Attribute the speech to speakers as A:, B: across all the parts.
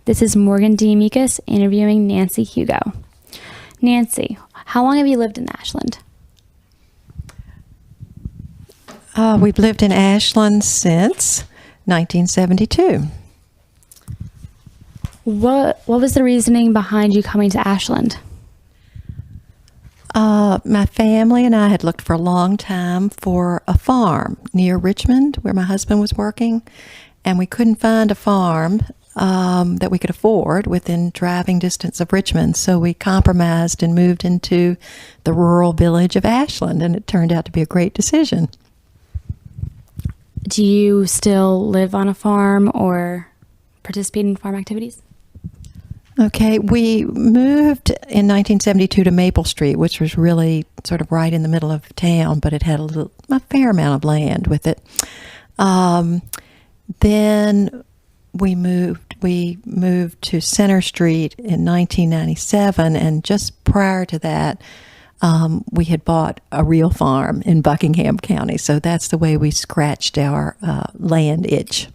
A: This is Morgan D. Mikas interviewing Nancy Hugo. Nancy, how long have you lived in Ashland?
B: We've lived in Ashland since 1972.
A: What was the reasoning behind you coming to Ashland?
B: My family and I had looked for a long time for a farm near Richmond where my husband was working, and we couldn't find a farm that we could afford within driving distance of Richmond, so we compromised and moved into the rural village of Ashland, and it turned out to be a great decision.
A: Do you still live on a farm or participate in farm activities?
B: Okay, we moved in 1972 to Maple Street, which was really sort of right in the middle of town, but it had a fair amount of land with it. Then we moved to Center Street in 1997, and just prior to that, we had bought a real farm in Buckingham County, so that's the way we scratched our land itch.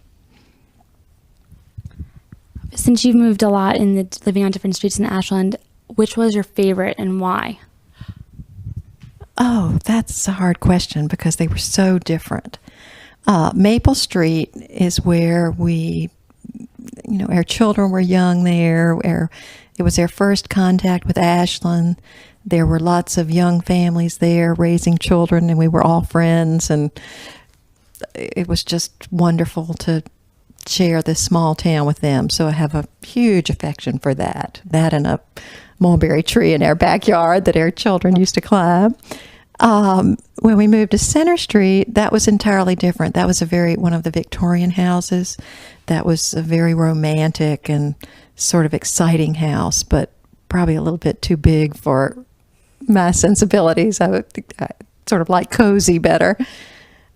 A: Since you've moved a lot in living on different streets in Ashland, which was your favorite and why?
B: Oh, that's a hard question because they were so different. Maple Street is where our children were young there, where it was their first contact with Ashland. There were lots of young families there raising children, and we were all friends, and it was just wonderful to share this small town with them. So I have a huge affection for that and a mulberry tree in our backyard that our children used to climb. When we moved to Center Street, that was entirely different. That was one of the Victorian houses. That was a very romantic and sort of exciting house, but probably a little bit too big for my sensibilities. I sort of like cozy better.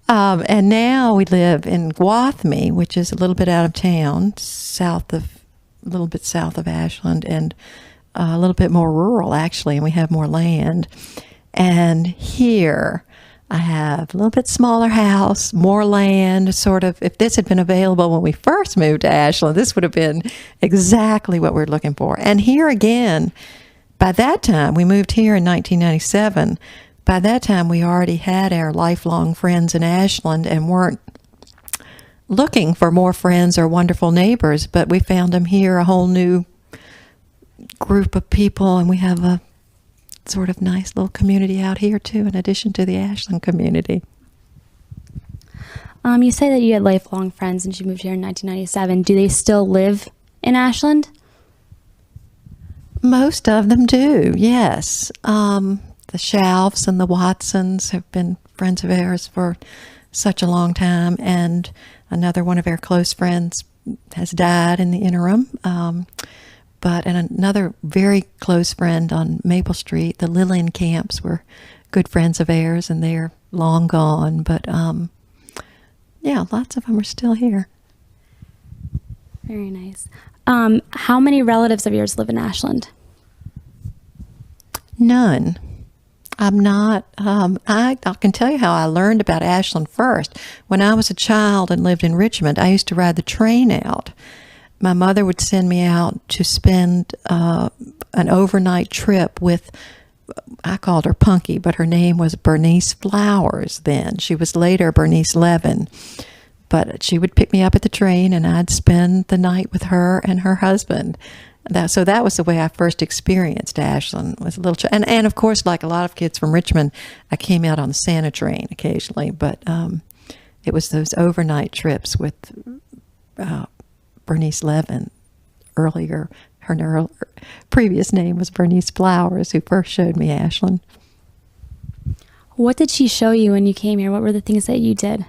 B: And now we live in Gwathmey, which is a little bit out of town, a little bit south of Ashland, and a little bit more rural, actually, and we have more land. And here I have a little bit smaller house, more land, sort of. If this had been available when we first moved to Ashland, this would have been exactly what we're looking for. And here again, by that time, we moved here in 1997. By that time, we already had our lifelong friends in Ashland and weren't looking for more friends or wonderful neighbors, but we found them here, a whole new group of people, and we have a sort of nice little community out here, too, in addition to the Ashland community.
A: You say that you had lifelong friends and you moved here in 1997. Do they still live in Ashland?
B: Most of them do, yes. The Shalves and the Watsons have been friends of ours for such a long time, and another one of our close friends has died in the interim. But another very close friend on Maple Street, the Lillian Camps, were good friends of ours, and they're long gone. But lots of them are still here.
A: Very nice. How many relatives of yours live in Ashland?
B: None. I'm not, I can tell you how I learned about Ashland first. When I was a child and lived in Richmond, I used to ride the train out. My mother would send me out to spend an overnight trip with, I called her Punky, but her name was Bernice Flowers then. She was later Bernice Levin. But she would pick me up at the train, and I'd spend the night with her and her husband. So that was the way I first experienced Ashland, was a little, and of course, like a lot of kids from Richmond, I came out on the Santa train occasionally, but it was those overnight trips with Bernice Levin. Earlier, her previous name was Bernice Flowers, who first showed me Ashland.
A: What did she show you when you came here? What were the things that you did?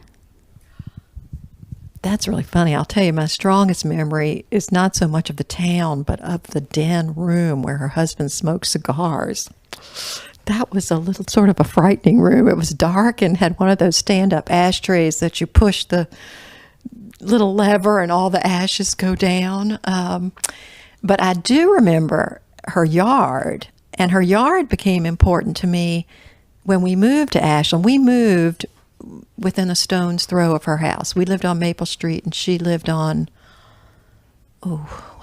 B: That's really funny. I'll tell you, my strongest memory is not so much of the town, but of the den room where her husband smoked cigars. That was a little sort of a frightening room. It was dark and had one of those stand-up ashtrays that you push the little lever and all the ashes go down. But I do remember her yard, and her yard became important to me when we moved to Ashland. We moved within a stone's throw of her house. We lived on Maple Street, and she lived on,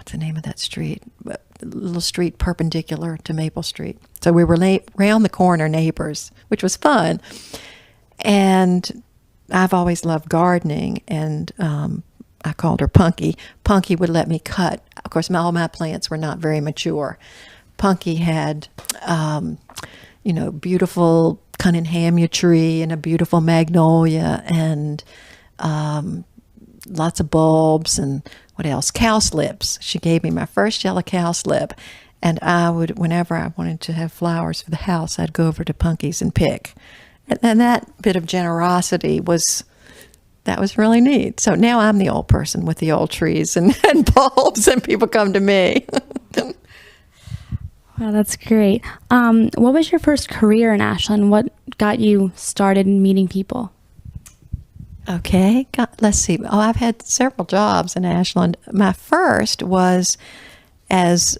B: what's the name of that street? A little street perpendicular to Maple Street. So we were round the corner neighbors, which was fun. And I've always loved gardening, and I called her Punky. Punky would let me cut. Of course, all my plants were not very mature. Punky had, beautiful Cunninghamia tree and a beautiful magnolia and lots of bulbs and what else? Cowslips. She gave me my first yellow cowslip, and I would, whenever I wanted to have flowers for the house, I'd go over to Punky's and pick. And that bit of generosity was really neat. So now I'm the old person with the old trees and bulbs, and people come to me.
A: Wow, that's great. What was your first career in Ashland? What got you started in meeting people?
B: Okay, let's see. Oh, I've had several jobs in Ashland. My first was as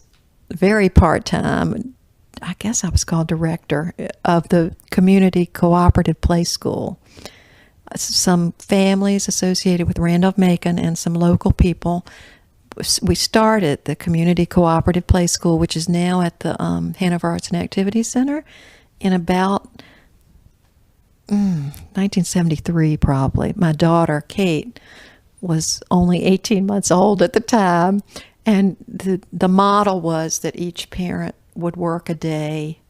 B: very part-time. I guess I was called director of the Community Cooperative Play School. Some families associated with Randolph-Macon and some local people. We started the Community Cooperative Play School, which is now at the Hanover Arts and Activities Center, in about 1973 probably. My daughter, Kate, was only 18 months old at the time, and the model was that each parent would work a day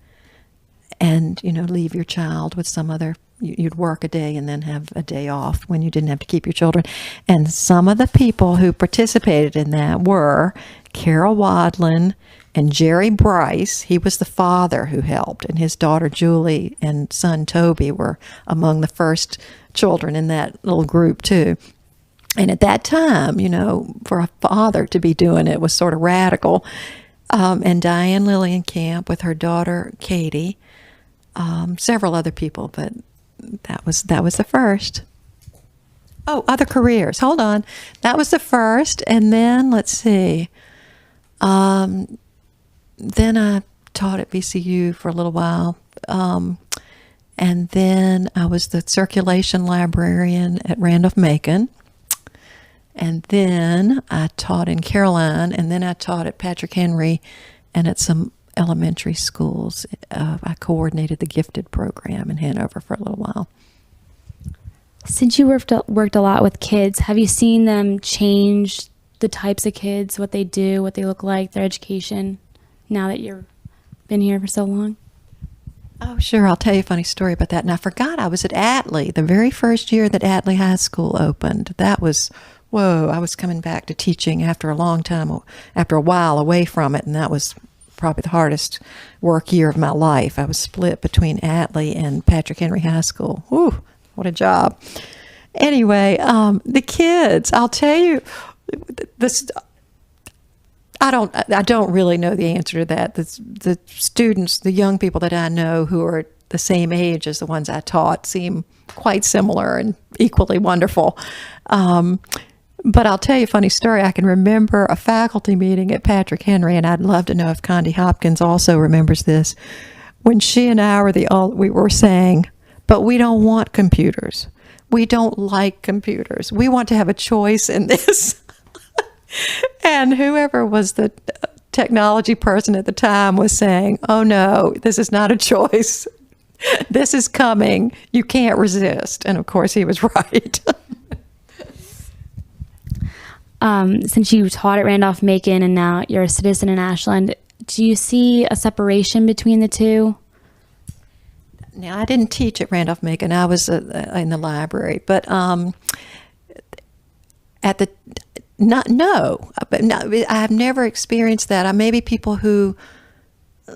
B: and, leave your child with some other. You'd work a day and then have a day off when you didn't have to keep your children. And some of the people who participated in that were Carol Wadlin and Jerry Bryce. He was the father who helped, and his daughter Julie and son Toby were among the first children in that little group too. And at that time, for a father to be doing it was sort of radical. And Diane Lillienkamp with her daughter Katie, several other people, but that was the first. Oh, other careers. Hold on. That was the first, and then let's see. Then I taught at VCU for a little while, and then I was the circulation librarian at Randolph-Macon, and then I taught in Caroline, and then I taught at Patrick Henry and at some elementary schools. I coordinated the gifted program in Hanover for a little while.
A: Since you worked a lot with kids, have you seen them change the types of kids, what they do, what they look like, their education, now that you've been here for so long?
B: Oh, sure. I'll tell you a funny story about that. And I forgot I was at Atlee the very first year that Atlee High School opened. That was, whoa, I was coming back to teaching after a while away from it, and that was probably the hardest work year of my life. I was split between Atlee and Patrick Henry High School. Whew, what a job. Anyway, the kids, I'll tell you, this, I don't really know the answer to that. The students, the young people that I know who are the same age as the ones I taught seem quite similar and equally wonderful. But I'll tell you a funny story. I can remember a faculty meeting at Patrick Henry, and I'd love to know if Condi Hopkins also remembers this, when she and I we were saying, but we don't want computers. We don't like computers. We want to have a choice in this. And whoever was the technology person at the time was saying, oh no, this is not a choice. This is coming. You can't resist. And of course he was right.
A: Since you taught at Randolph-Macon and now you're a citizen in Ashland, do you see a separation between the two?
B: Now, I didn't teach at Randolph-Macon. I was in the library, but no, I've never experienced that. Maybe people who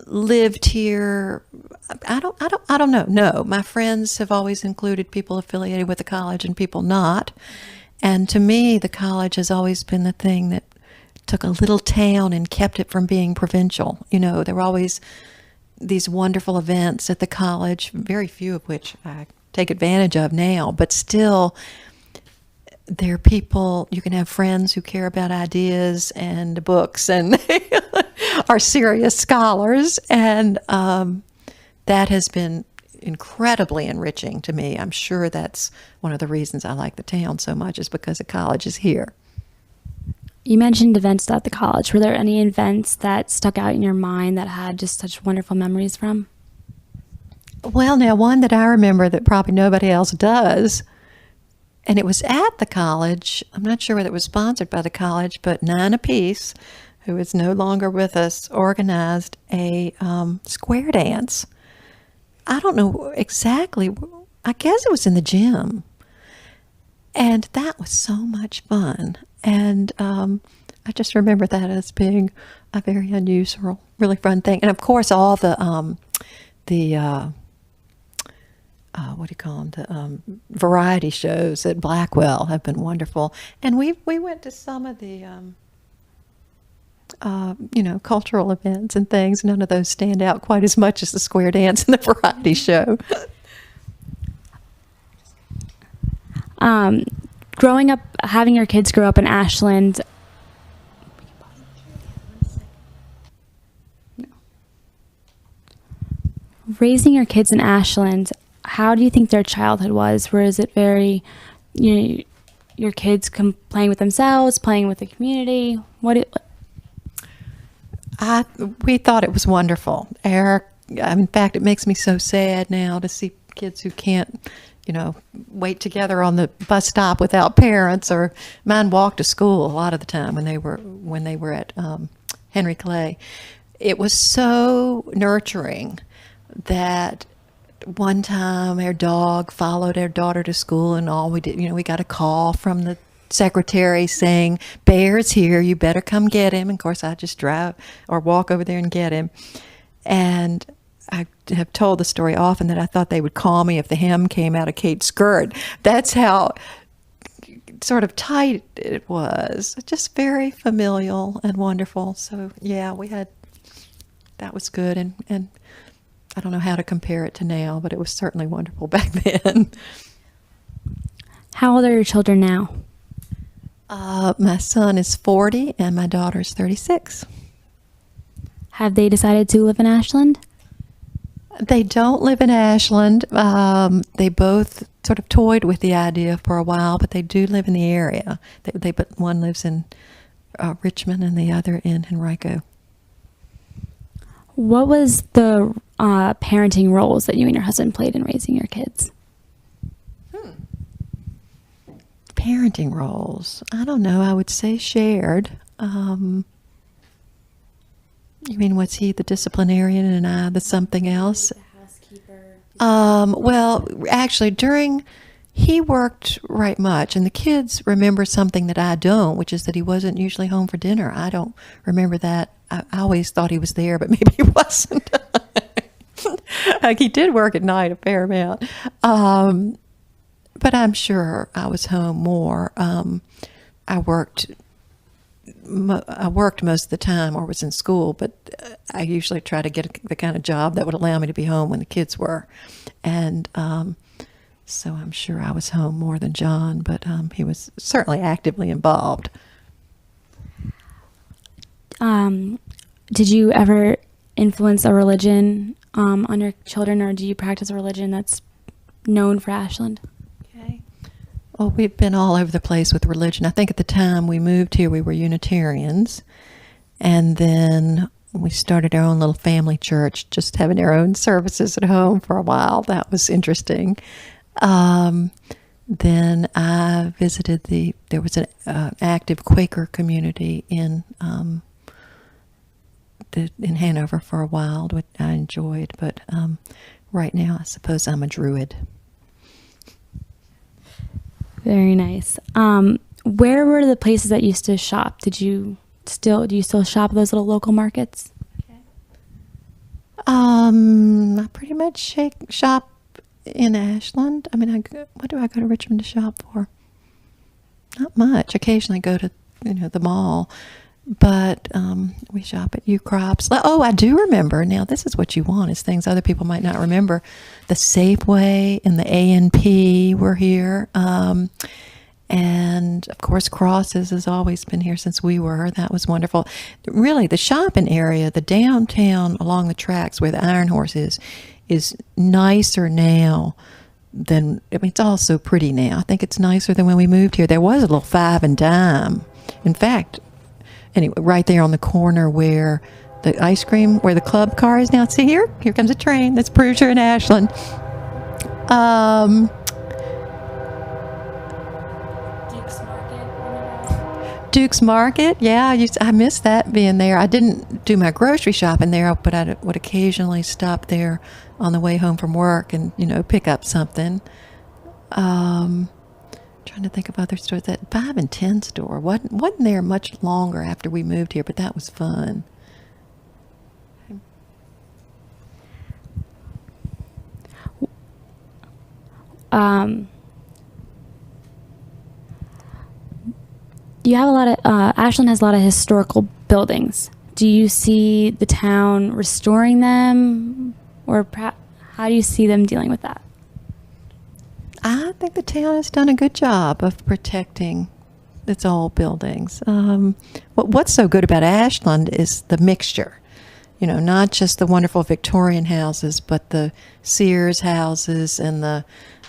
B: lived here. I don't know. No, my friends have always included people affiliated with the college and people not. And to me, the college has always been the thing that took a little town and kept it from being provincial. There were always these wonderful events at the college, very few of which I take advantage of now, but still, there are people, you can have friends who care about ideas and books and are serious scholars, and that has been incredibly enriching to me. I'm sure that's one of the reasons I like the town so much, is because the college is here.
A: You mentioned events at the college. Were there any events that stuck out in your mind that had just such wonderful memories from?
B: Well, now one that I remember that probably nobody else does, and it was at the college. I'm not sure whether it was sponsored by the college, but Nina Peace, who is no longer with us, organized a square dance. I don't know exactly. I guess it was in the gym. And that was so much fun. And I just remember that as being a very unusual, really fun thing. And of course, all the what do you call them? The variety shows at Blackwell have been wonderful. And we went to some of the cultural events and things. None of those stand out quite as much as the square dance and the variety show.
A: Growing up, having your kids grow up in Ashland, raising your kids in Ashland, how do you think their childhood was? Was it very, your kids playing with themselves, playing with the community?
B: We thought it was wonderful. In fact, it makes me so sad now to see kids who can't, wait together on the bus stop without parents, or mine walked to school a lot of the time when they were at Henry Clay. It was so nurturing that one time our dog followed our daughter to school, and all we did, we got a call from the secretary saying, "Bear's here, you better come get him." And of course, I just drive or walk over there and get him. And I have told the story often that I thought they would call me if the hem came out of Kate's skirt. That's how sort of tight it was. Just very familial and wonderful. So yeah, that was good. And I don't know how to compare it to now, but it was certainly wonderful back then.
A: How old are your children now?
B: My son is 40 and my daughter is 36.
A: Have they decided to live in Ashland?
B: They don't live in Ashland. They both sort of toyed with the idea for a while, but they do live in the area. But one lives in Richmond and the other in Henrico.
A: What was the parenting roles that you and your husband played in raising your kids?
B: Parenting roles. I don't know. I would say shared. You mean, was he the disciplinarian and I the something else?
A: The housekeeper.
B: Well, actually, he worked right much, and the kids remember something that I don't, which is that he wasn't usually home for dinner. I don't remember that. I always thought he was there, but maybe he wasn't. Like, he did work at night a fair amount. But I'm sure I was home more. I worked most of the time or was in school, but I usually try to get the kind of job that would allow me to be home when the kids were. And so I'm sure I was home more than John, but he was certainly actively involved.
A: Did you ever influence a religion on your children, or do you practice a religion that's known for Ashland?
B: Okay. Well, we've been all over the place with religion. I think at the time we moved here, we were Unitarians, and then we started our own little family church, just having our own services at home for a while. That was interesting. Then I visited there was an active Quaker community in Hanover for a while, which I enjoyed, but right now I suppose I'm a Druid.
A: Very nice. Where were the places that you used to shop? Do you still shop at those little local markets?
B: Okay. I pretty much shop in Ashland. I mean, what do I go to Richmond to shop for? Not much. Occasionally go to the mall, but we shop at U-Crops. Oh, I do remember. Now, this is what you want, is things other people might not remember. The Safeway and the A&P were here. And, of course, Crosses has always been here since we were. That was wonderful. Really, the shopping area, the downtown along the tracks where the Iron Horse is nicer now than, it's all so pretty now. I think it's nicer than when we moved here. There was a little 5 and dime. In fact, anyway, right there on the corner where the ice cream, where the club car is now. See here comes a train. That's proves you're in Ashland.
A: Duke's Market.
B: Duke's Market, yeah, I miss that being there. I didn't do my grocery shopping there, but I would occasionally stop there on the way home from work and pick up something. Trying to think of other stores. That 5 and 10 store wasn't there much longer after we moved here, but that was fun.
A: You have a lot of Ashland has a lot of historical buildings. Do you see the town restoring them, or how do you see them dealing with that?
B: I think the town has done a good job of protecting its old buildings. What's so good about Ashland is the mixture. Not just the wonderful Victorian houses, but the Sears houses and the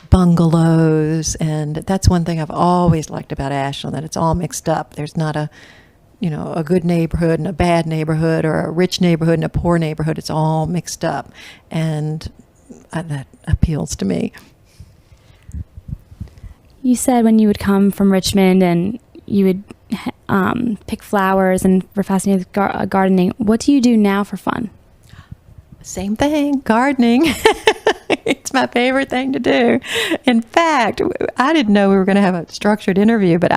B: bungalows. And that's one thing I've always liked about Ashland, that it's all mixed up. There's not a good neighborhood and a bad neighborhood, or a rich neighborhood and a poor neighborhood. It's all mixed up. And that appeals to me.
A: You said when you would come from Richmond and you would pick flowers and were fascinated with gardening. What do you do now for fun?
B: Same thing, gardening. It's my favorite thing to do. In fact, I didn't know we were going to have a structured interview, but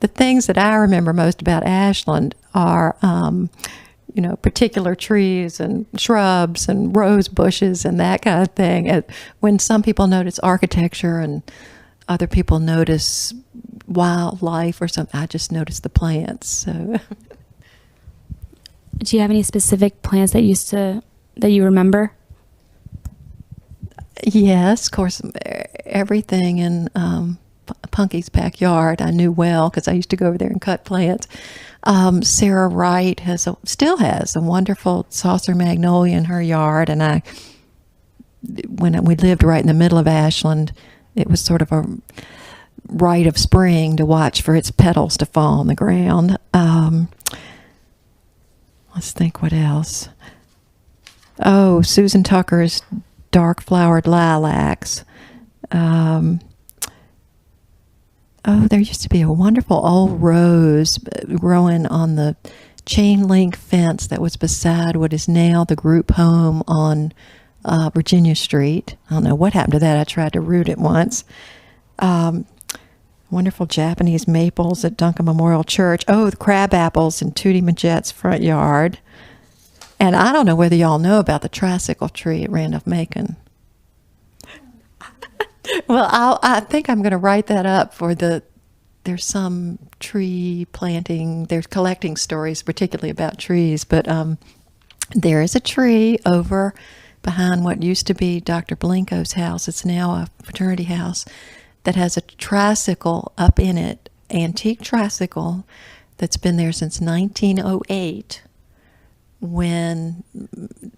B: the things that I remember most about Ashland are, particular trees and shrubs and rose bushes and that kind of thing. When some people notice architecture and other people notice wildlife or something, I just notice the plants. So,
A: do you have any specific plants that you remember?
B: Yes, of course, everything in Punky's backyard I knew well because I used to go over there and cut plants. Sarah Wright still has a wonderful saucer magnolia in her yard, and when we lived right in the middle of Ashland, it was sort of a rite of spring to watch for its petals to fall on the ground. Let's think what else. Oh, Susan Tucker's dark flowered lilacs. There used to be a wonderful old rose growing on the chain link fence that was beside what is now the group home on Virginia Street. I don't know what happened to that. I tried to root it once. Wonderful Japanese maples at Duncan Memorial Church. Oh, the crab apples in Tootie Majette's front yard. And I don't know whether y'all know about the tricycle tree at Randolph-Macon. Well, I think I'm going to write that up there's some tree planting, there's collecting stories, particularly about trees, but there is a tree over behind what used to be Dr. Blinko's house. It's now a fraternity house that has a tricycle up in it, antique tricycle that's been there since 1908. When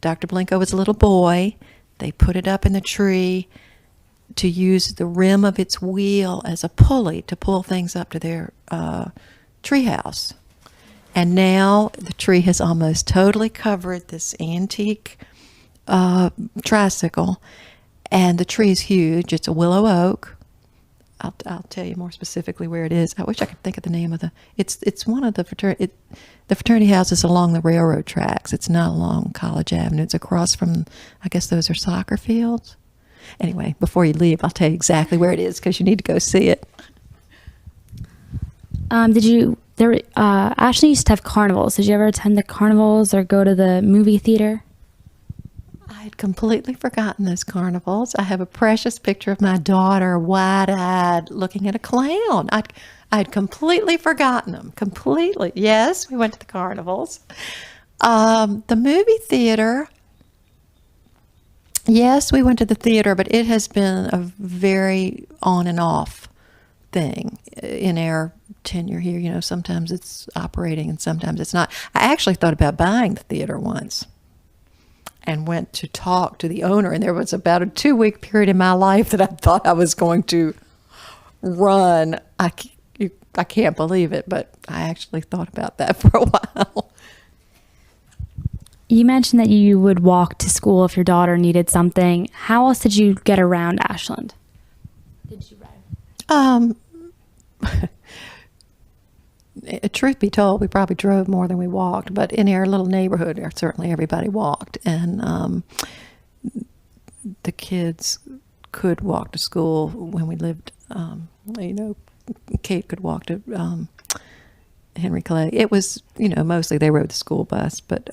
B: Dr. Blinko was a little boy, they put it up in the tree to use the rim of its wheel as a pulley to pull things up to their tree house. And now the tree has almost totally covered this antique tricycle, and the tree is huge. It's a willow oak. I'll tell you more specifically where it is. I wish I could think of the name of it's one of the fraternity houses along the railroad tracks. It's not along College Avenue. It's across from, I guess those are soccer fields. Anyway, before you leave, I'll tell you exactly where it is because you need to go see it.
A: Ashley used to have carnivals. Did you ever attend the carnivals or go to the movie theater?
B: I had completely forgotten those carnivals. I have a precious picture of my daughter, wide-eyed, looking at a clown. I'd completely forgotten them. Completely. Yes, we went to the carnivals. The movie theater. Yes, we went to the theater, but it has been a very on and off thing in our tenure here. Sometimes it's operating and sometimes it's not. I actually thought about buying the theater once and went to talk to the owner, and there was about a 2-week period in my life that I thought I was going to run. I I can't believe it, but I actually thought about that for a while.
A: You mentioned that you would walk to school if your daughter needed something. How else did you get around Ashland? Did you ride?
B: Truth be told, we probably drove more than we walked, but in our little neighborhood, certainly everybody walked, and the kids could walk to school when we lived, Kate could walk to Henry Clay. It was, mostly they rode the school bus, but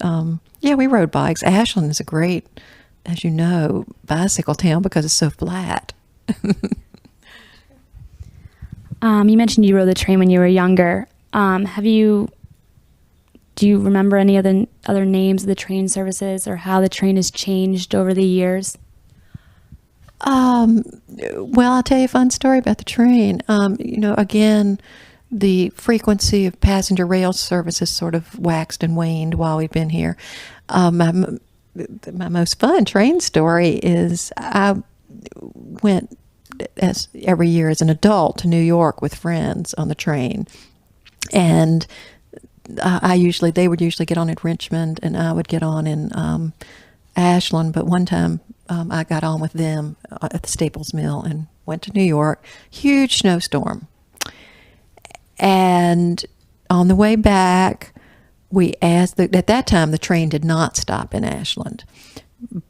B: we rode bikes. Ashland is a great, as you know, bicycle town because it's so flat.
A: You mentioned you rode the train when you were younger. Do you remember any other names of the train services or how the train has changed over the years?
B: Well, I'll tell you a fun story about the train. Again, the frequency of passenger rail services sort of waxed and waned while we've been here. My most fun train story is I went every year as an adult to New York with friends on the train, and they would usually get on at Richmond, and I would get on in Ashland. But one time I got on with them at the Staples Mill and went to New York. Huge snowstorm, and on the way back, we asked. At that time, the train did not stop in Ashland.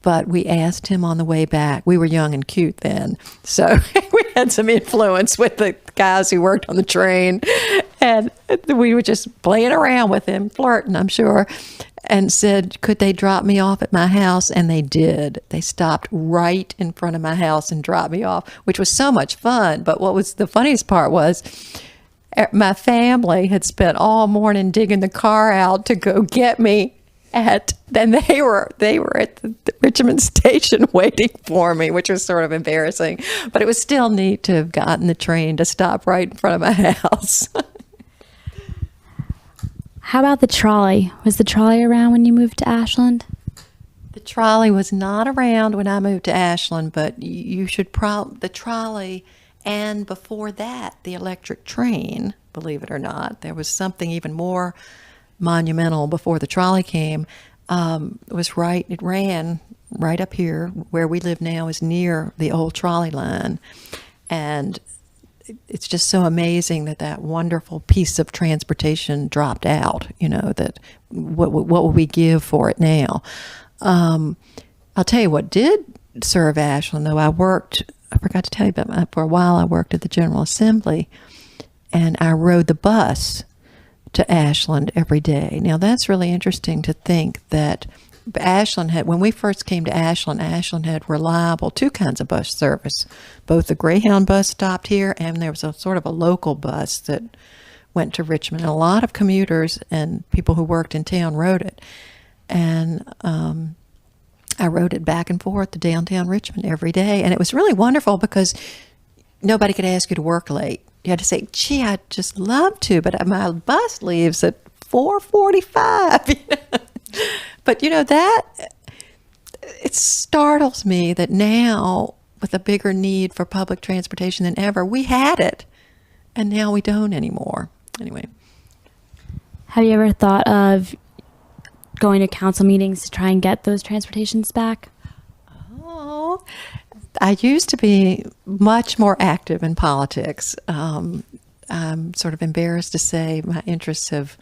B: But we asked him on the way back. We were young and cute then, so we had some influence with the guys who worked on the train, and we were just playing around with him, flirting, I'm sure, and said, could they drop me off at my house? And they did. They stopped right in front of my house and dropped me off, which was so much fun. But what was the funniest part was my family had spent all morning digging the car out to go get me. Then they were at the Richmond station waiting for me, which was sort of embarrassing, but it was still neat to have gotten the train to stop right in front of my house.
A: How about the trolley? Was the trolley around when you moved to Ashland?
B: The trolley was not around when I moved to Ashland, but you should the trolley, and before that, the electric train, believe it or not. There was something even more monumental before the trolley came. It ran right up here where we live now, is near the old trolley line, and it's just so amazing that wonderful piece of transportation dropped out. That what will we give for it now? I'll tell you what did serve Ashland, though. I forgot to tell you about for a while. I worked at the General Assembly, and I rode the bus to Ashland every day. Now, that's really interesting to think that Ashland when we first came to Ashland had reliable two kinds of bus service. Both the Greyhound bus stopped here, and there was a sort of a local bus that went to Richmond. And a lot of commuters and people who worked in town rode it. And I rode it back and forth to downtown Richmond every day. And it was really wonderful because nobody could ask you to work late. You had to say, gee, I'd just love to, but my bus leaves at 4:45. But it startles me that now, with a bigger need for public transportation than ever, we had it, and now we don't anymore. Anyway.
A: Have you ever thought of going to council meetings to try and get those transportations back?
B: Oh, I used to be much more active in politics. I'm sort of embarrassed to say my interests have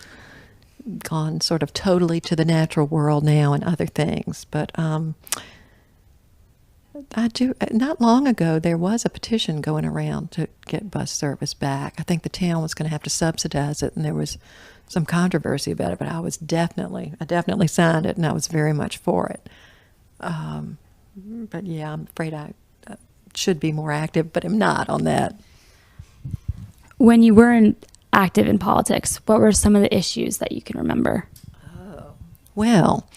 B: gone sort of totally to the natural world now and other things. But I do. Not long ago, there was a petition going around to get bus service back. I think the town was going to have to subsidize it, and there was some controversy about it. But I definitely signed it, and I was very much for it. But yeah, I'm afraid I should be more active, but am not on that.
A: When you weren't active in politics, what were some of the issues that you can remember?
B: Well,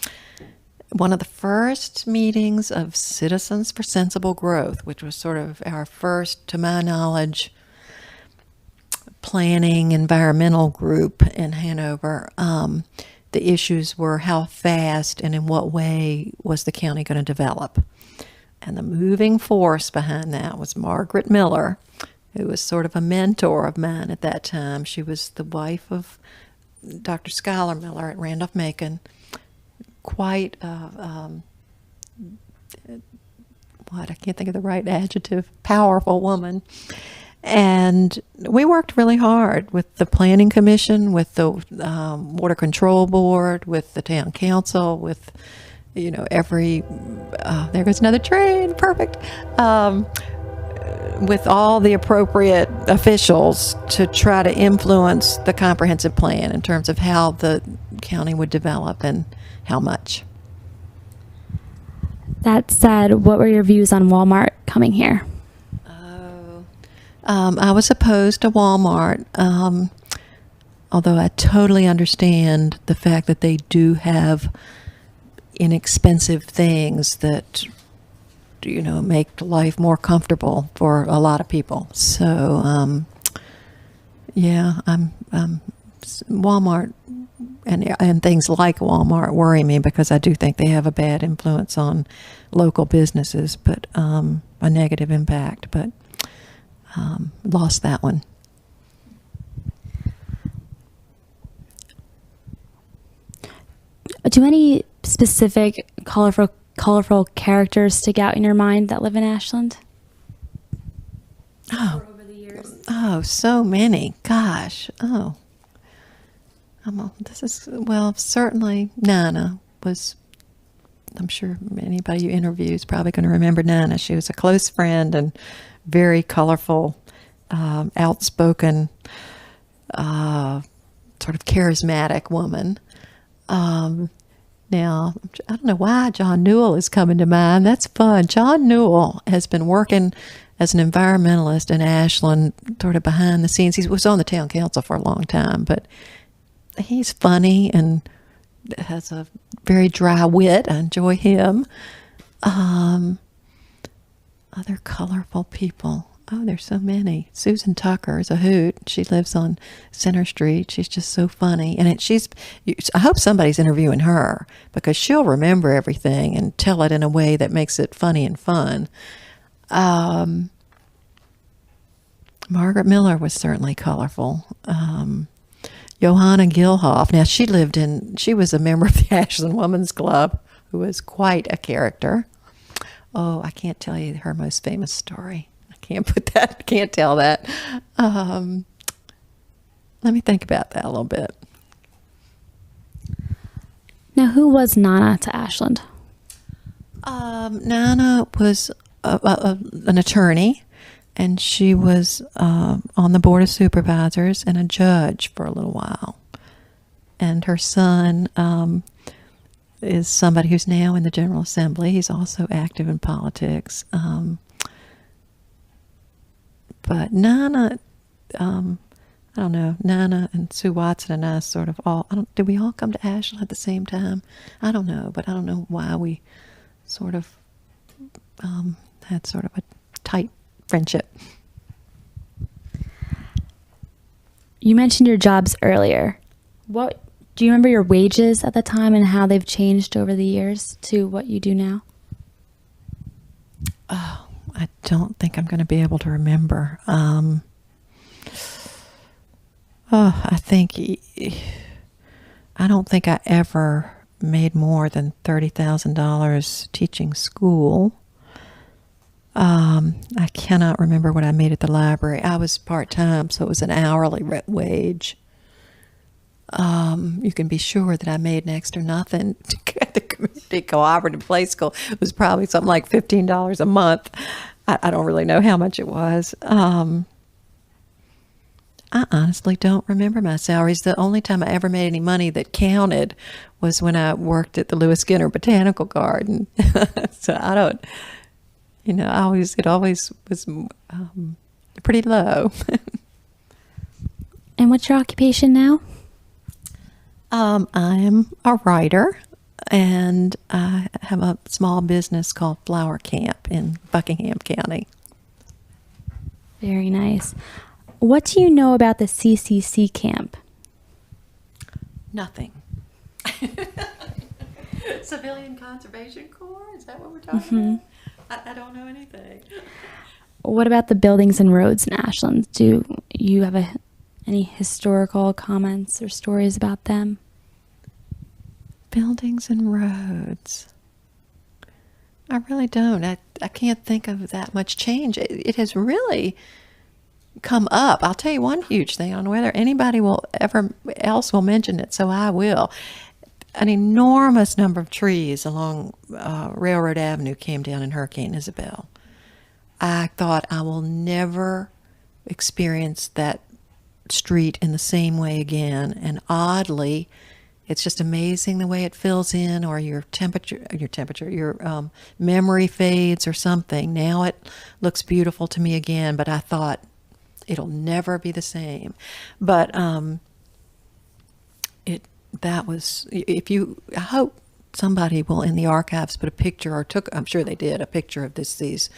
B: one of the first meetings of Citizens for Sensible Growth, which was sort of our first, to my knowledge, planning environmental group in Hanover, the issues were how fast and in what way was the county going to develop. And the moving force behind that was Margaret Miller, who was sort of a mentor of mine at that time. She was the wife of Dr. Schuyler Miller at Randolph-Macon. Quite I can't think of the right adjective, powerful woman. And we worked really hard with the Planning Commission, with the Water Control Board, with the Town Council, with, every, there goes another train, perfect, with all the appropriate officials to try to influence the comprehensive plan in terms of how the county would develop and how much.
A: That said, what were your views on Walmart coming here?
B: I was opposed to Walmart, although I totally understand the fact that they do have inexpensive things that, make life more comfortable for a lot of people. So, Walmart and things like Walmart worry me because I do think they have a bad influence on local businesses, but a negative impact. But lost that one.
A: Do any specific colorful characters stick out in your mind that live in Ashland?
B: Oh,
A: Over the years?
B: Oh, so many. Gosh. Oh. Certainly Nana was, I'm sure anybody you interview is probably going to remember Nana. She was a close friend and very colorful, outspoken, sort of charismatic woman. Now, I don't know why John Newell is coming to mind. That's fun. John Newell has been working as an environmentalist in Ashland, sort of behind the scenes. He was on the town council for a long time, but he's funny and has a very dry wit. I enjoy him. Other colorful people. Oh, there's so many. Susan Tucker is a hoot. She lives on Center Street. She's just so funny. And I hope somebody's interviewing her because she'll remember everything and tell it in a way that makes it funny and fun. Margaret Miller was certainly colorful. Johanna Gilhoff. Now, she was a member of the Ashland Women's Club, who was quite a character. Oh, I can't tell you her most famous story. Can't tell that. Let me think about that a little bit.
A: Now, who was Nana to Ashland?
B: Nana was an attorney, and she was on the Board of Supervisors and a judge for a little while. And her son is somebody who's now in the General Assembly. He's also active in politics. But Nana, I don't know, Nana and Sue Watson and I sort of did we all come to Ashland at the same time? I don't know, but I don't know why we sort of had sort of a tight friendship.
A: You mentioned your jobs earlier. Do you remember your wages at the time and how they've changed over the years to what you do now?
B: Oh, I don't think I'm going to be able to remember. I don't think I ever made more than $30,000 teaching school. I cannot remember what I made at the library. I was part-time, so it was an hourly wage. You can be sure that I made next to nothing at the community cooperative play school. It was probably something like $15 a month. I don't really know how much it was. I honestly don't remember my salaries. The only time I ever made any money that counted was when I worked at the Lewis Skinner Botanical Garden. So I don't, it always was pretty low.
A: And what's your occupation now?
B: I am a writer, and I have a small business called Flower Camp in Buckingham County.
A: Very nice. What do you know about the CCC camp?
B: Nothing. Civilian Conservation Corps? Is that what we're talking about? I don't know anything.
A: What about the buildings and roads in Ashland? Do you have any historical comments or stories about them?
B: Buildings and roads. I really don't. I can't think of that much change. It has really come up. I'll tell you one huge thing. I don't know whether anybody will ever else will mention it, so I will. An enormous number of trees along Railroad Avenue came down in Hurricane Isabel. I thought I will never experience that street in the same way again, and oddly, it's just amazing the way it fills in, or your memory fades or something. Now it looks beautiful to me again, but I thought it'll never be the same. But I hope somebody will in the archives put a picture, or I'm sure they did, a picture of these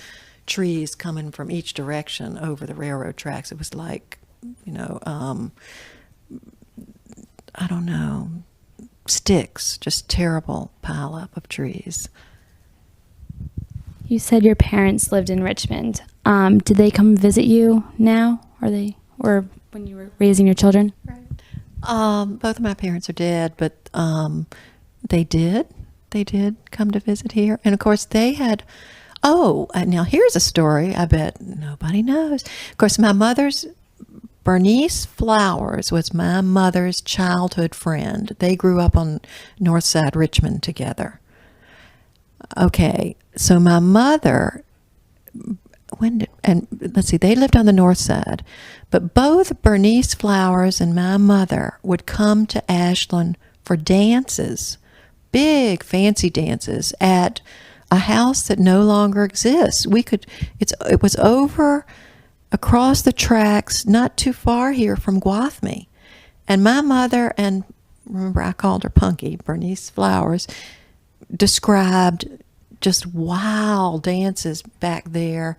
B: trees coming from each direction over the railroad tracks. It was like, I don't know, sticks, just terrible pile up of trees.
A: You said your parents lived in Richmond. Did they come visit you now? Or when you were raising your children?
B: Right. Both of my parents are dead, but they did come to visit here. And of course they had, now here's a story I bet nobody knows. Of course, Bernice Flowers was my mother's childhood friend. They grew up on North Side Richmond together. Okay, so my mother, they lived on the North Side, but both Bernice Flowers and my mother would come to Ashland for dances, big fancy dances at a house that no longer exists. It was over across the tracks, not too far here from Gwathmey. And my mother, and remember I called her Punky, Bernice Flowers, described just wild dances back there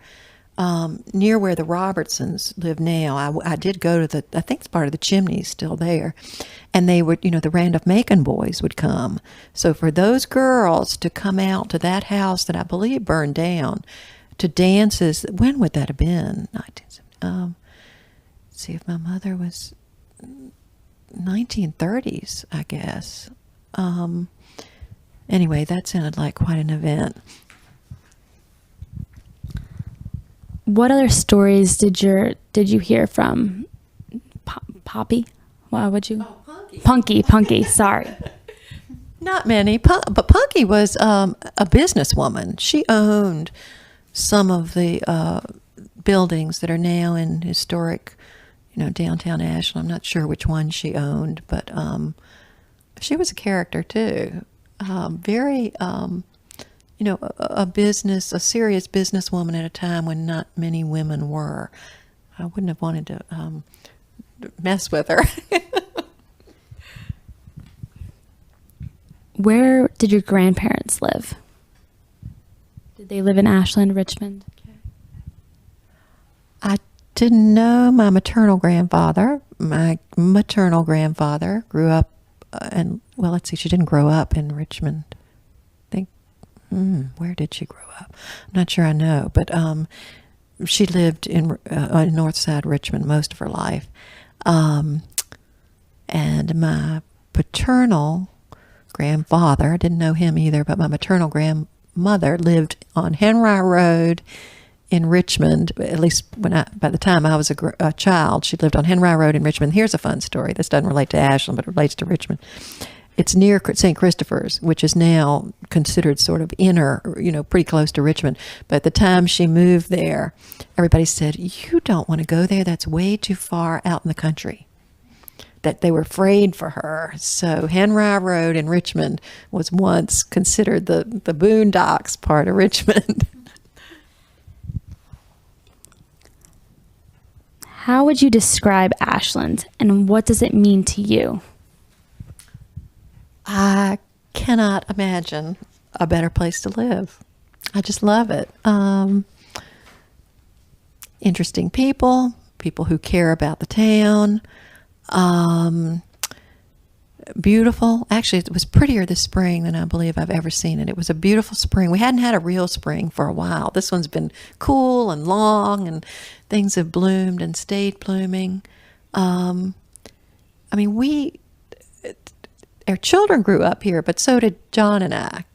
B: near where the Robertsons live now. I did go to I think it's part of the chimney still there. And they would, the Randolph-Macon boys would come. So for those girls to come out to that house that I believe burned down, to dances, when would that have been? See if my mother was 1930s, I guess. Anyway, that sounded like quite an event.
A: What other stories did you hear from Poppy? What'd you? Punky. Sorry.
B: Not many, but Punky was a businesswoman. She owned some of the buildings that are now in historic, downtown Ashland. I'm not sure which one she owned, but she was a character too. Very, a serious businesswoman at a time when not many women were. I wouldn't have wanted to mess with her.
A: Where did your grandparents live? Did they live in Ashland, Richmond?
B: I didn't know my maternal grandfather. My maternal grandfather grew up, she didn't grow up in Richmond. I think, where did she grow up? I'm not sure I know, but she lived in North Side Richmond most of her life. And my paternal grandfather, I didn't know him either, but my maternal grandmother lived on Henry Road in Richmond. At least by the time I was a child, she lived on Henry Road in Richmond. Here's a fun story. This doesn't relate to Ashland, but it relates to Richmond. It's near St. Christopher's, which is now considered sort of inner, pretty close to Richmond. But at the time she moved there, everybody said, "You don't want to go there. That's way too far out in the country." That they were afraid for her. So Henry Road in Richmond was once considered the boondocks part of Richmond.
A: How would you describe Ashland, and what does it mean to you?
B: I cannot imagine a better place to live. I just love it. Interesting people who care about the town. beautiful. Actually, it was prettier this spring than I believe I've ever seen it. It was a beautiful spring. We hadn't had a real spring for a while. This one's been cool and long, and things have bloomed and stayed blooming. I mean, our children grew up here, but so did John and I. I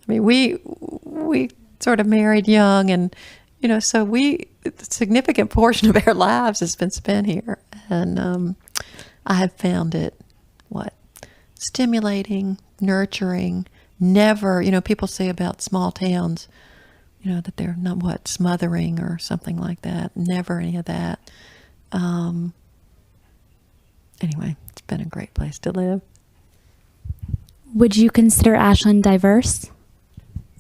B: mean, we sort of married young, and so a significant portion of our lives has been spent here, and I have found it stimulating, nurturing. Never, people say about small towns, that they're not smothering or something like that. Never any of that. Anyway, it's been a great place to live.
A: Would you consider Ashland diverse?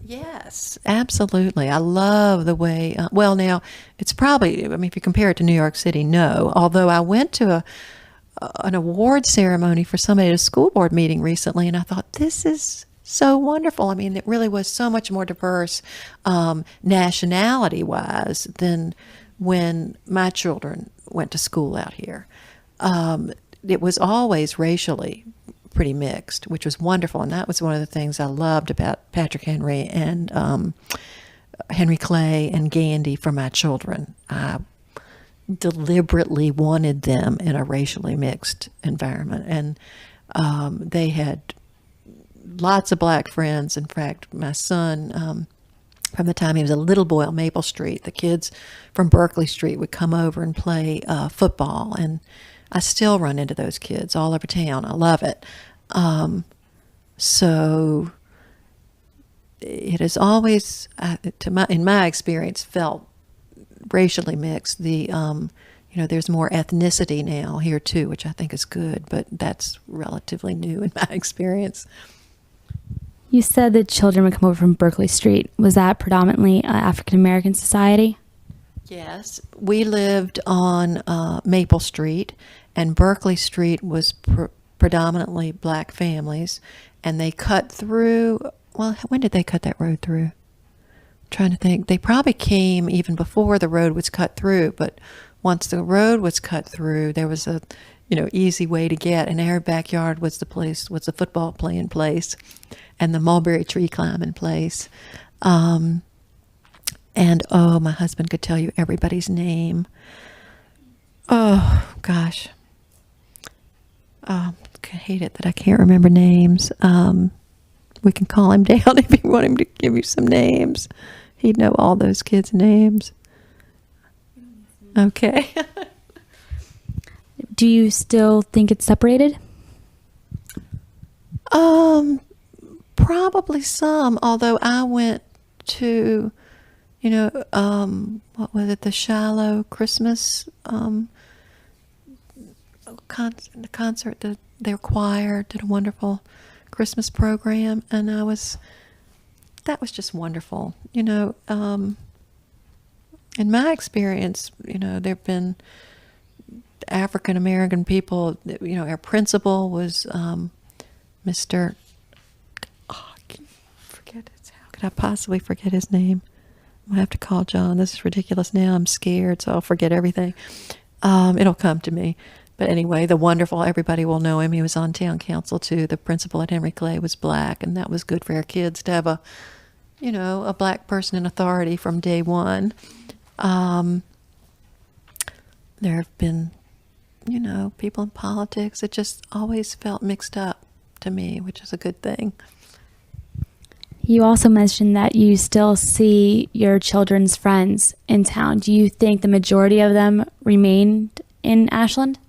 B: Yes, absolutely. I love the way, now, it's probably, if you compare it to New York City, no. Although I went to an award ceremony for somebody at a school board meeting recently, and I thought, this is so wonderful. I mean, it really was so much more diverse nationality-wise than when my children went to school out here. It was always racially pretty mixed, which was wonderful, and that was one of the things I loved about Patrick Henry and Henry Clay and Gandhi for my children. I deliberately wanted them in a racially mixed environment, and they had lots of black friends. In fact, my son, from the time he was a little boy on Maple Street, the kids from Berkeley Street would come over and play football, and I still run into those kids all over town. I love it. So it has always, in my experience, felt racially mixed. There's more ethnicity now here too, which I think is good, but that's relatively new in my experience.
A: You said that children would come over from Berkeley Street. Was that predominantly African American society?
B: Yes, we lived on Maple Street, and Berkeley Street was predominantly black families, and they cut through. Well, when did they cut that road through? I'm trying to think. They probably came even before the road was cut through, but once the road was cut through, there was a easy way to get, and our backyard was the football playing place and the mulberry tree climbing place. And my husband could tell you everybody's name. Oh gosh. I hate it that I can't remember names. We can call him down if you want him to give you some names. He'd know all those kids' names. Okay.
A: Do you still think it's separated?
B: Probably some, although I went to, what was it, the Shiloh Christmas concert. Their choir did a wonderful Christmas program, and that was just wonderful. In my experience, there have been African American people. Our principal was Mr. Oh, I can't forget it. How could I possibly forget his name? I'll have to call John. This is ridiculous now. I'm scared, so I'll forget everything. It'll come to me. But anyway, the wonderful, everybody will know him. He was on town council too. The principal at Henry Clay was black, and that was good for our kids to have a black person in authority from day one. There have been, people in politics. It just always felt mixed up to me, which is a good thing.
A: You also mentioned that you still see your children's friends in town. Do you think the majority of them remained in Ashland?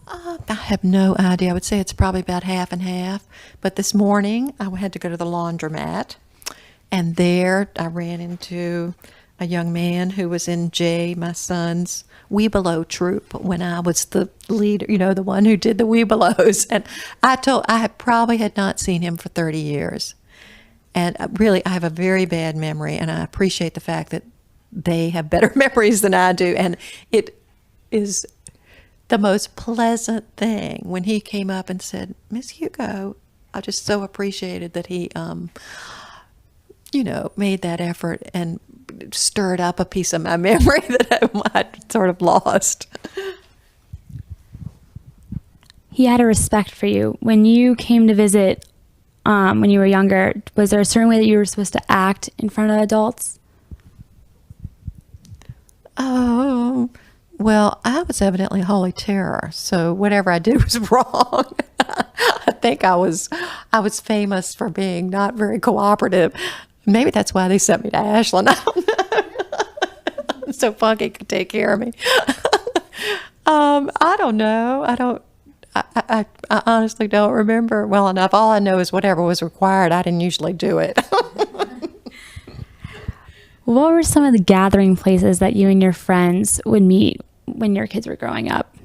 B: I have no idea. I would say it's probably about half and half. But this morning, I had to go to the laundromat, and there I ran into a young man who was in my son's Webelow troupe when I was the leader, the one who did the Webelows. And I probably had not seen him for 30 years. And really, I have a very bad memory, and I appreciate the fact that they have better memories than I do. And it is the most pleasant thing when he came up and said, "Miss Hugo," I just so appreciated that he, made that effort and stirred up a piece of my memory that I'd sort of lost.
A: he had a respect for you. When you came to visit when you were younger, was there a certain way that you were supposed to act in front of adults?
B: Oh, well, I was evidently a holy terror, so whatever I did was wrong. I think I was famous for being not very cooperative. Maybe that's why they sent me to Ashland. I don't know. So Funky could take care of me. I don't know. I honestly don't remember well enough. All I know is whatever was required, I didn't usually do it.
A: What were some of the gathering places that you and your friends would meet when your kids were growing up?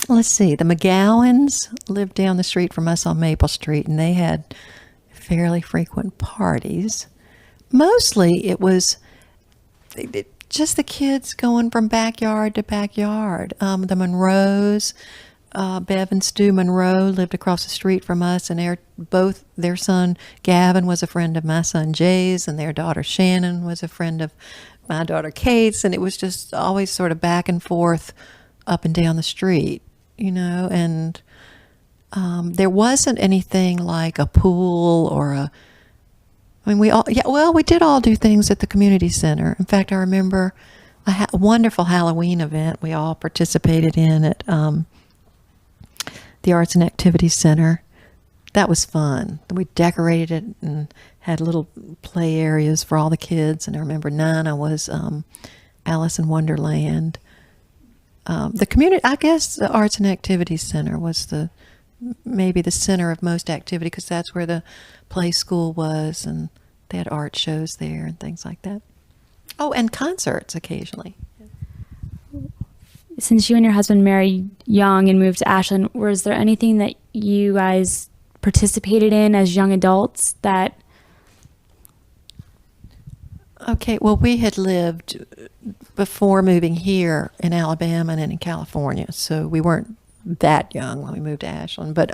B: Let's see. The McGowans lived down the street from us on Maple Street, and they had fairly frequent parties. Mostly it was just the kids going from backyard to backyard. The Monroes, Bev and Stu Monroe lived across the street from us, and both their son Gavin was a friend of my son Jay's, and their daughter Shannon was a friend of my daughter Kate's, and it was just always sort of back and forth up and down the street, and there wasn't anything like a pool or we did all do things at the community center. In fact, I remember a wonderful Halloween event we all participated in at the Arts and Activities Center. That was fun. We decorated it and had little play areas for all the kids. And I remember Nana was Alice in Wonderland. The community, I guess the Arts and Activities Center was maybe the center of most activity, because that's where the play school was, and they had art shows there and things like that. Oh, and concerts occasionally.
A: Since you and your husband married young and moved to Ashland, was there anything that you guys participated in as young adults that...
B: Okay, well, we had lived before moving here in Alabama and in California, so we weren't that young when we moved to Ashland. But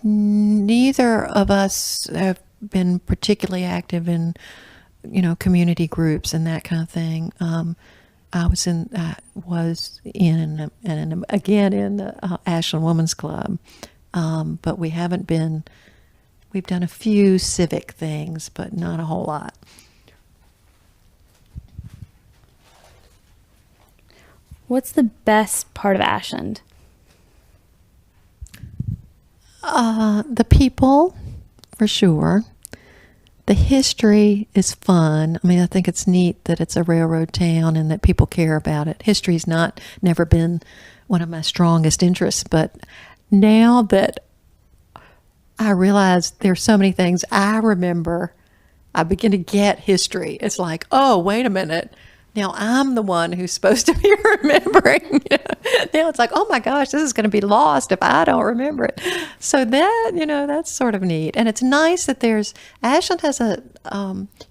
B: neither of us have been particularly active in, community groups and that kind of thing. I was in the Ashland Women's Club, but we haven't been. We've done a few civic things, but not a whole lot.
A: What's the best part of Ashland?
B: The people, for sure. The history is fun. I think it's neat that it's a railroad town and that people care about it. History's never been one of my strongest interests, but now that I realize there's so many things I remember, I begin to get history. It's like, oh, wait a minute. Now I'm the one who's supposed to be remembering. Now it's like, oh my gosh, this is going to be lost if I don't remember it. So that, that's sort of neat. And it's nice that Ashland has a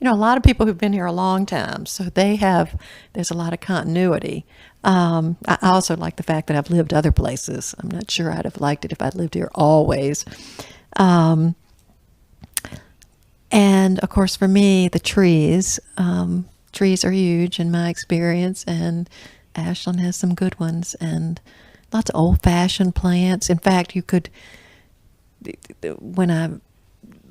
B: lot of people who've been here a long time. So there's a lot of continuity. I also like the fact that I've lived other places. I'm not sure I'd have liked it if I'd lived here always. And of course for me, the trees, trees are huge in my experience, and Ashland has some good ones and lots of old-fashioned plants. In fact, you could, when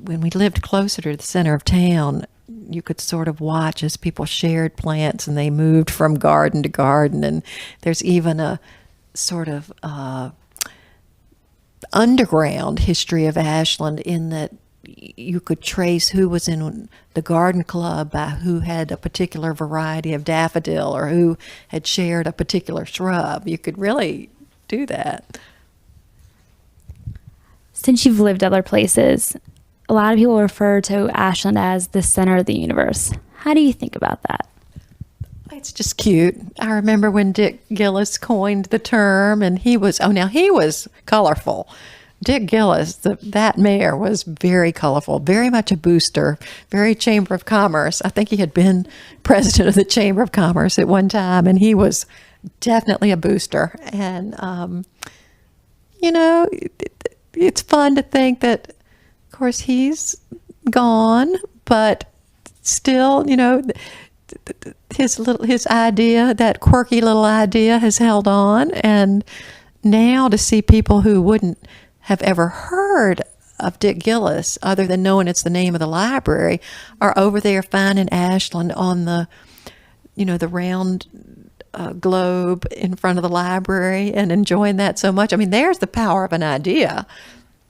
B: we lived closer to the center of town, you could sort of watch as people shared plants and they moved from garden to garden. And there's even a sort of underground history of Ashland in that you could trace who was in the garden club by who had a particular variety of daffodil or who had shared a particular shrub. You could really do that.
A: Since you've lived other places, a lot of people refer to Ashland as the center of the universe. How do you think about that?
B: It's just cute. I remember when Dick Gillis coined the term, and he was colorful. Dick Gillis, that mayor, was very colorful, very much a booster, very Chamber of Commerce. I think he had been president of the Chamber of Commerce at one time, and he was definitely a booster. And, it's fun to think that, of course, he's gone, but still, his idea, that quirky little idea, has held on, and now to see people who wouldn't have ever heard of Dick Gillis, other than knowing it's the name of the library, are over there finding Ashland on the, the round globe in front of the library and enjoying that so much. I mean, there's the power of an idea.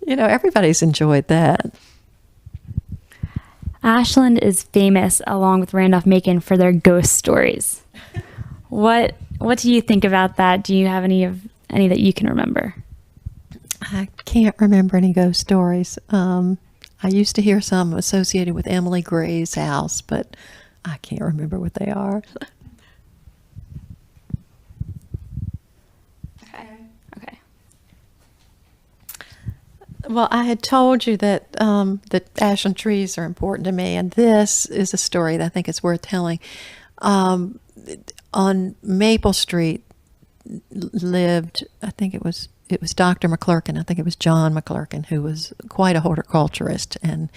B: Everybody's enjoyed that.
A: Ashland is famous, along with Randolph-Macon, for their ghost stories. What do you think about that? Do you have any that you can remember?
B: I can't remember any ghost stories. I used to hear some associated with Emily Gray's house, but I can't remember what they are.
A: Okay.
B: Well, I had told you that the Ashland trees are important to me, and this is a story that I think is worth telling. On Maple Street lived, I think it was Dr. McClurkin. I think it was John McClurkin, who was quite a horticulturist, and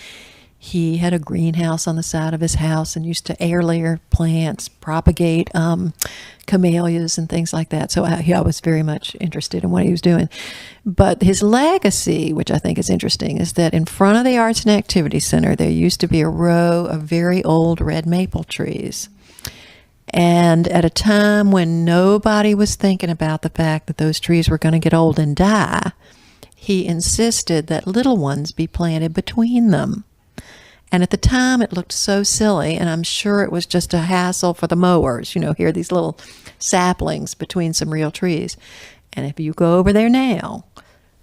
B: he had a greenhouse on the side of his house and used to air layer plants, propagate camellias and things like that. So I was very much interested in what he was doing. But his legacy, which I think is interesting, is that in front of the Arts and Activity Center, there used to be a row of very old red maple trees. And at a time when nobody was thinking about the fact that those trees were going to get old and die, he insisted that little ones be planted between them. And at the time, it looked so silly, and I'm sure it was just a hassle for the mowers. Here are these little saplings between some real trees. And if you go over there now,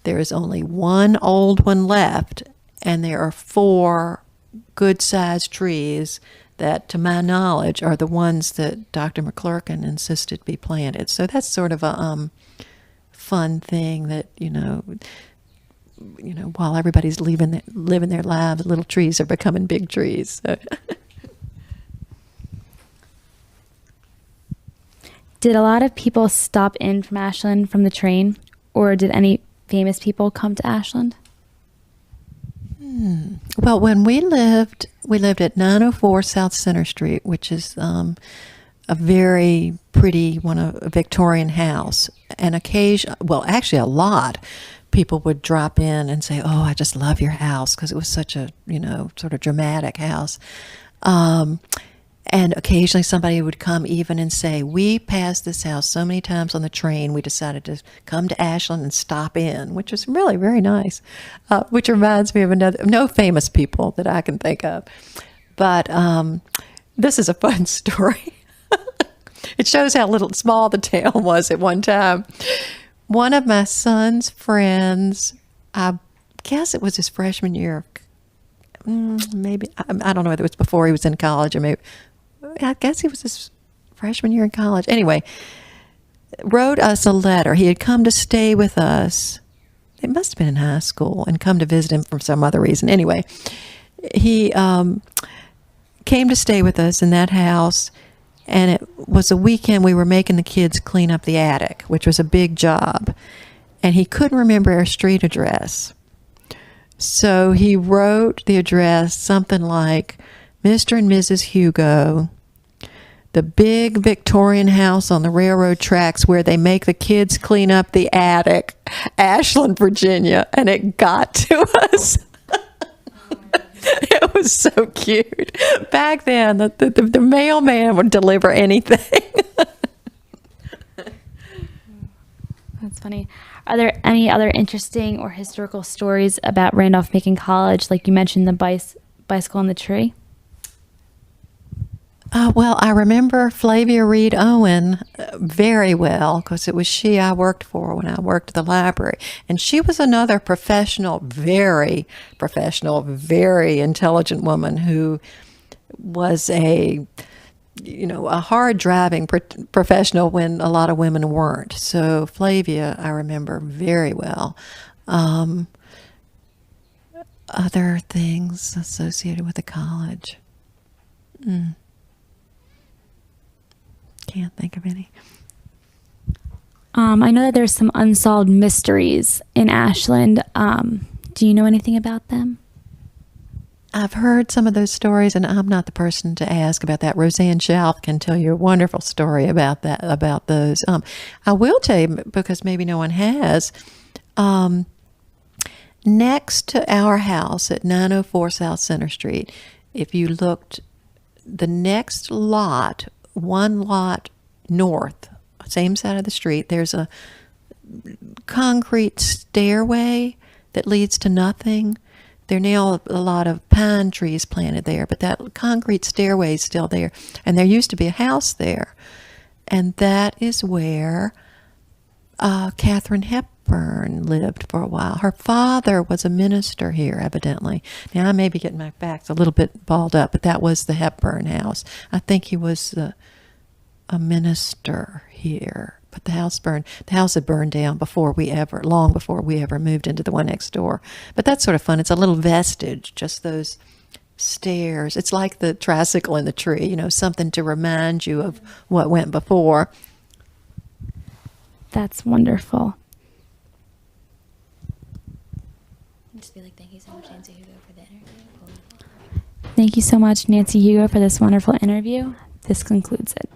B: there is only one old one left, and there are 4 good-sized trees that, to my knowledge, are the ones that Dr. McClurkin insisted be planted. So that's sort of a fun thing that, while everybody's living their lives, little trees are becoming big trees. So.
A: Did a lot of people stop in from Ashland from the train, or did any famous people come to Ashland?
B: Well, when we lived at 904 South Center Street, which is a very pretty a Victorian house. And actually a lot, people would drop in and say, "Oh, I just love your house," because it was such a, sort of dramatic house. And occasionally somebody would come even and say, "We passed this house so many times on the train, we decided to come to Ashland and stop in," which was really very nice. Which reminds me of no famous people that I can think of. But this is a fun story. It shows how small the town was at one time. One of my son's friends, I guess it was his freshman year, maybe, I don't know whether it was before he was in college or maybe, I guess he was his freshman year in college. Anyway, wrote us a letter. He had come to stay with us. It must have been in high school, and come to visit him for some other reason. Anyway, he came to stay with us in that house, and it was a weekend we were making the kids clean up the attic, which was a big job. And he couldn't remember our street address. So he wrote the address something like, "Mr. and Mrs. Hugo, the big Victorian house on the railroad tracks where they make the kids clean up the attic, Ashland, Virginia." And it got to us. It was so cute. Back then, the mailman would deliver anything.
A: That's funny. Are there any other interesting or historical stories about Randolph-Macon College? Like you mentioned, the bicycle and the tree.
B: Well, I remember Flavia Reed Owen very well because it was she I worked for when I worked at the library. And she was another very intelligent woman who was a hard driving professional when a lot of women weren't. So Flavia, I remember very well. Other things associated with the college. Can't think of any.
A: I know that there's some unsolved mysteries in Ashland. Do you know anything about them?
B: I've heard some of those stories, and I'm not the person to ask about that. Roseanne Schauf can tell you a wonderful story about that, about those. I will tell you, because maybe no one has, next to our house at 904 South Center Street, if you looked the next lot, one lot north, same side of the street, there's a concrete stairway that leads to nothing. There are now a lot of pine trees planted there, but that concrete stairway is still there. And there used to be a house there. And that is where Katharine Hepburn lived for a while. Her father was a minister here, evidently. Now, I may be getting my facts a little bit balled up, but that was the Hepburn house. I think he was a minister here. But the house had burned down long before we ever moved into the one next door. But that's sort of fun. It's a little vestige, just those stairs. It's like the tricycle in the tree, something to remind you of what went before.
A: That's wonderful.
C: Just be like, thank you so much, Nancy Hugo, for the interview.
A: Thank you so much, Nancy Hugo, for this wonderful interview. This concludes it.